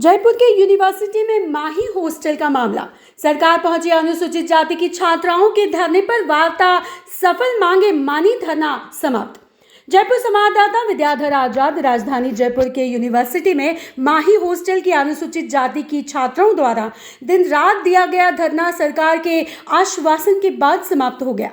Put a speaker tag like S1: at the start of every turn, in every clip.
S1: जयपुर के यूनिवर्सिटी में माही हॉस्टल का मामला। सरकार पहुंची अनुसूचित जाति की छात्राओं के धरने पर वार्ता सफल, मांगे मानी, धरना समाप्त। जयपुर संवाददाता विद्याधर आजाद। राजधानी जयपुर के यूनिवर्सिटी में माही हॉस्टल की अनुसूचित जाति की छात्राओं द्वारा दिन रात दिया गया धरना सरकार के आश्वासन के बाद समाप्त हो गया।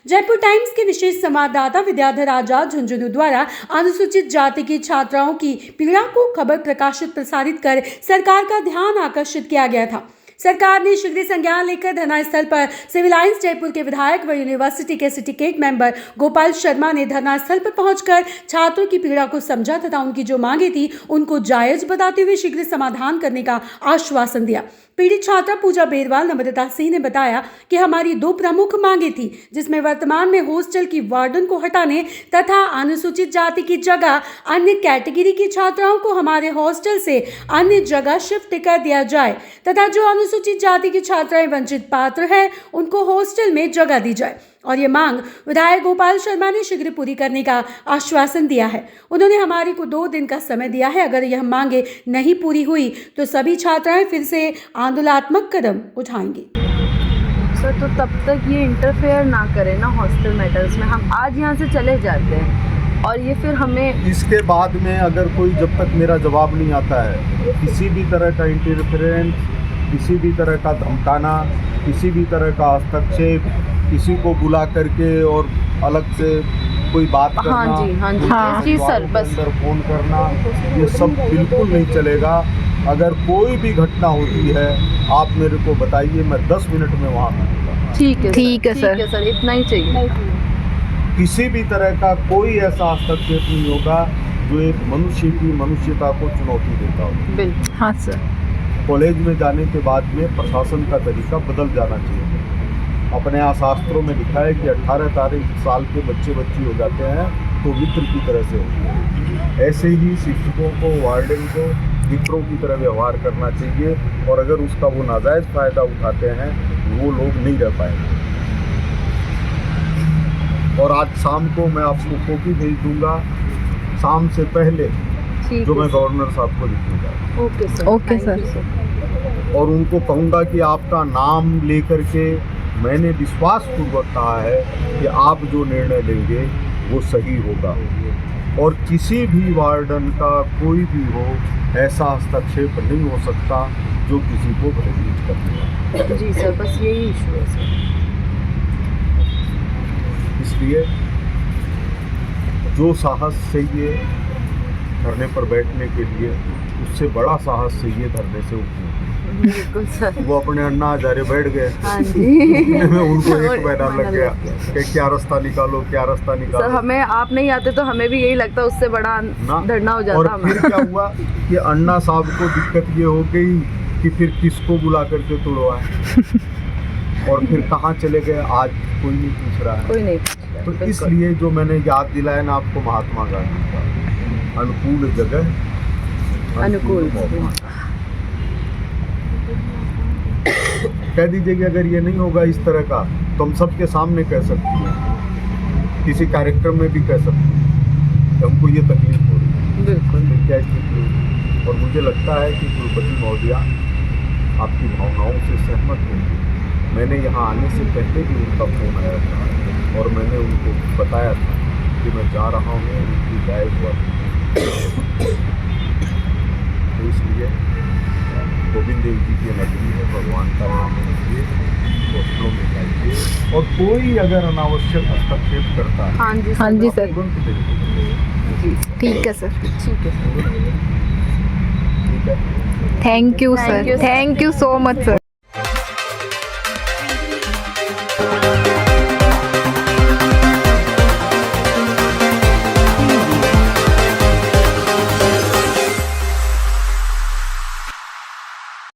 S1: जयपुर टाइम्स के विशेष संवाददाता विद्याधर आजाद झुंझुनू द्वारा अनुसूचित जाति की छात्राओं की पीड़ा को खबर प्रसारित कर सरकार का ध्यान आकर्षित किया गया था। सरकार ने शीघ्र संज्ञान लेकर धरना स्थल पर सिविल लाइंस जयपुर के विधायक व यूनिवर्सिटी के सिंडिकेट मेंबर गोपाल शर्मा ने धरना स्थल पर पहुंचकर छात्रों की पीड़ा को समझा तथा उनकी जो मांगे थी उनको जायज बताते हुए शीघ्र समाधान करने का आश्वासन दिया। पीड़ित छात्रा पूजा बेरवाल नम्रता सिंह ने बताया कि हमारी दो प्रमुख मांगे थी, जिसमें वर्तमान में हॉस्टल की वार्डन को हटाने तथा अनुसूचित जाति की जगह अन्य कैटेगरी की छात्राओं को हमारे हॉस्टल से अन्य जगह शिफ्ट कर दिया जाए तथा जो अनुसूचित जाति की छात्राएं वंचित पात्र हैं उनको हॉस्टल में जगह दी जाए। और ये मांग विधायक गोपाल शर्मा ने शीघ्र पूरी करने का आश्वासन दिया है। उन्होंने हमारे को 2 दिन का समय दिया है। अगर यह मांगे नहीं पूरी हुई तो सभी छात्राएं फिर से आंदोलनात्मक कदम उठाएंगी।
S2: सर, तो तब तक ये इंटरफेयर ना करें ना हॉस्टल मैटर्स में। हम आज यहाँ से चले जाते हैं और ये फिर हमें
S3: इसके बाद में अगर कोई, जब तक मेरा जवाब नहीं आता है, किसी भी तरह का इंटरफेरेंस, किसी भी तरह का धमकाना, किसी भी तरह का हस्तक्षेप, किसी को बुला करके और अलग से कोई बात करना,
S2: हाँ जी सर, बस
S3: अंदर फोन करना, ये सब बिल्कुल नहीं चलेगा। अगर कोई भी घटना होती है आप मेरे को बताइए, मैं 10 मिनट में वहाँ मिलूंगा।
S2: ठीक है सर, इतना ही चाहिए।
S3: किसी भी तरह का कोई ऐसा हस्तक्षेप नहीं होगा जो एक मनुष्य की मनुष्यता को चुनौती देता हो।
S2: बिल्कुल, हाँ सर।
S3: कॉलेज में जाने के बाद में प्रशासन का तरीका बदल जाना चाहिए। अपने यहाँ शास्त्रों में लिखा है कि 18 साल के बच्चे हो जाते हैं तो मित्र की तरह से होते हैं। ऐसे ही शिक्षकों को, वार्डन को मित्रों की तरह व्यवहार करना चाहिए और अगर उसका वो नाजायज़ फ़ायदा उठाते हैं वो लोग नहीं रह पाएंगे। और आज शाम को मैं आपको कॉपी भेज दूंगा, शाम से पहले जो मैं गवर्नर साहब को लिखूंगा।
S2: Okay sir.
S3: और उनको कहूँगा कि आपका नाम लेकर के मैंने विश्वासपूर्वक कहा है कि आप जो निर्णय लेंगे वो सही होगा और किसी भी वार्डन का कोई भी हो ऐसा हस्तक्षेप नहीं हो सकता जो किसी को भयभीत करने।
S2: जी सर, बस यही इशू है सर। इसलिए
S3: जो साहस चाहिए धरने पर बैठने के लिए, उससे बड़ा साहस चाहिए धरने से उठने।
S2: बिल्कुल सर।
S3: वो अपने अन्ना हजारे बैठ गए,
S2: हाँ जी।
S3: उनको एक महीना लग गया कि क्या रास्ता निकालो, क्या रास्ता निकालो।
S2: सर, हमें आप नहीं आते तो हमें भी यही लगता, उससे बड़ा धरना हो जाता।
S3: और फिर क्या हुआ कि अन्ना साहब को दिक्कत ये हो गई कि फिर किसको बुला करके तोड़वाए और फिर कहाँ चले गए आज कोई नहीं पूछ रहा है।
S2: कोई नहीं।
S3: तो इसलिए जो मैंने याद दिलाया ना आपको महात्मा गांधी का, अनुकूल जगह अनुकूल कह दीजिए कि अगर ये नहीं होगा इस तरह का तो हम सबके सामने कह सकती हैं, किसी कार्यक्रम में भी कह सकते हैं कि हमको ये तकलीफ हो रही है।
S2: बिल्कुल।
S3: क्या स्थिति होगी। और मुझे लगता है कि कुलपति महोदया आपकी भावनाओं से सहमत होंगे। मैंने यहाँ आने से पहले भी उनका फोन आया था और मैंने उनको बताया था कि मैं जा रहा हूँ उनकी गायब हुआ। तो इसलिए गोविंद देव जी की नगरी है, भगवान का नाम लीजिए, हॉस्टलों में जाइए और कोई अगर अनावश्यक हस्तक्षेप करता है,
S2: हाँ जी सर,
S3: तुरंत देखिए।
S2: ठीक है सर। ठीक है।
S4: Thank you sir, thank you so much sir.